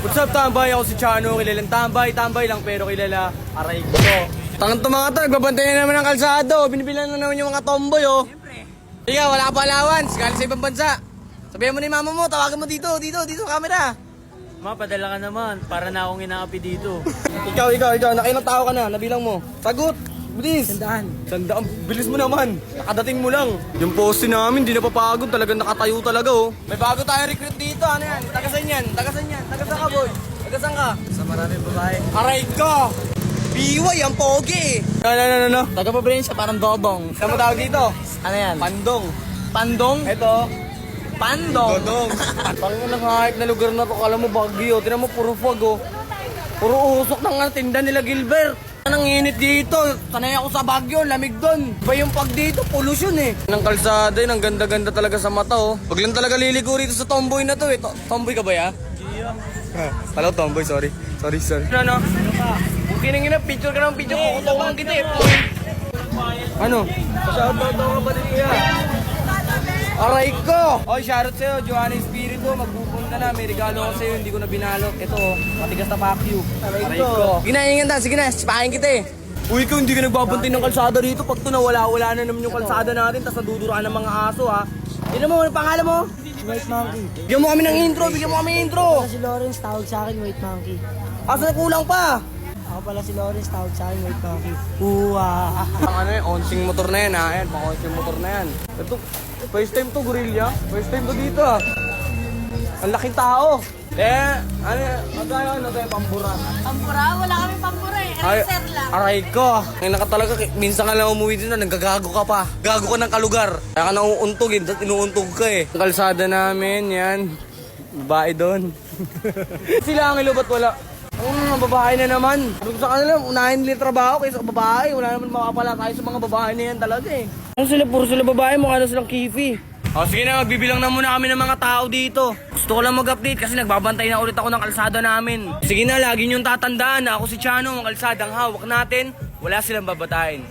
What's up, tambay? Ako si Chano. Kilalang tambay lang pero kilala aray ko. Tangan to mga to, nagbabantay na naman ng kalsado. Binibilan na naman yung mga tomboy, oh. Siyempre. Ikaw, wala ka pa allowance. Galing sa ibang bansa. Sabihan mo ni mama mo, tawagan mo dito sa camera. Ma, padala ka naman. Para na akong inaapi dito. Ikaw, nakilang tao ka na, nabilang mo. Sagot, bilis. Sandaan, bilis mo naman. Nakadating mo lang. Yung poste namin, di napapagod. Talagang nakatayo talaga, oh. May bago tayong recruit dito, ano yan? Tagasan yan. Tagasan ka, boy. Tagasan ka. Sa maraming babae. Aray ka! Biway, ang pogi. No. Taga probinsya, parang dobong. Saan mo tawag dito? Ano yan? Pandong. Pandong? Ito. Pandong. Dodong. Parang nang-hype na lugar na to. Kala mo Baguio. Tinan mo, puro fog, oh. Puro usok ng tinda nila Gilbert. Anong init dito? Sanay ako sa Baguio, lamig doon. Ba yung pag dito, pollution eh. Ng kalsada yun, ang ganda-ganda talaga sa mata, oh. Pag lang talaga liligo rito sa tomboy na to, eh. Tomboy ka ba, ya? Hello, tomboy, sorry. Sorry. Ano? Kiningin na, picture ka ng picture, kukutawan kita eh. Ano? Shoutout ako ba dito ya? Aray ko! Oy, shoutout sa'yo, Joanna Espiritu, magpupunta na, may regalo ko sa'yo, hindi ko na binalot. Ito, matigas na pack you. Aray ko. Sige na, sipahin kita eh. Uy, ikaw hindi ka nagbabantay ng kalsada rito. Pag ito nawala na naman yung kalsada natin, tapos naduduraan ng mga aso ha. Tignan mo, ano pangalan mo? White Monkey. Bigyan mo kami ng intro, Si Lawrence, tawag sa akin, White Monkey. Asa na kulang pa? Ako pala si Lawrence, tawag sa akin, White Monkey. Uwa. Ang ano eh, onsing motor na yan ha. Ayan, pang-onsing motor na yan. Ito, first time to, gorilla. First time to dito ha. Ang laking tao. Ano tayo, pambura. Pampura? Wala kami pampura eh. Eraser lang. Aray ko. Ngayon ka talaga, minsan ka lang umuwi dito, nanggagago ka pa. Gago ka ng kalugar. Kaya ka nauuntog, tapos inuuntog ka eh. Ang kalsada namin, yan. Babae doon. Sila ang ilo, ba't wala? Mga babae na naman. Sabi ko sa kanila, unahin nila trabaho kaysa babae. Wala naman makapala tayo sa mga babae na yan talaga eh. Ano sila, puro sila babae, mukha na silang kifi. O sige na, magbibilang na muna kami ng mga tao dito. Gusto ko lang mag-update kasi nagbabantay na ulit ako ng kalsada namin. Sige na, lagi niyong tatandaan na ako si Chano, ang kalsadang hawak natin, wala silang babatayin.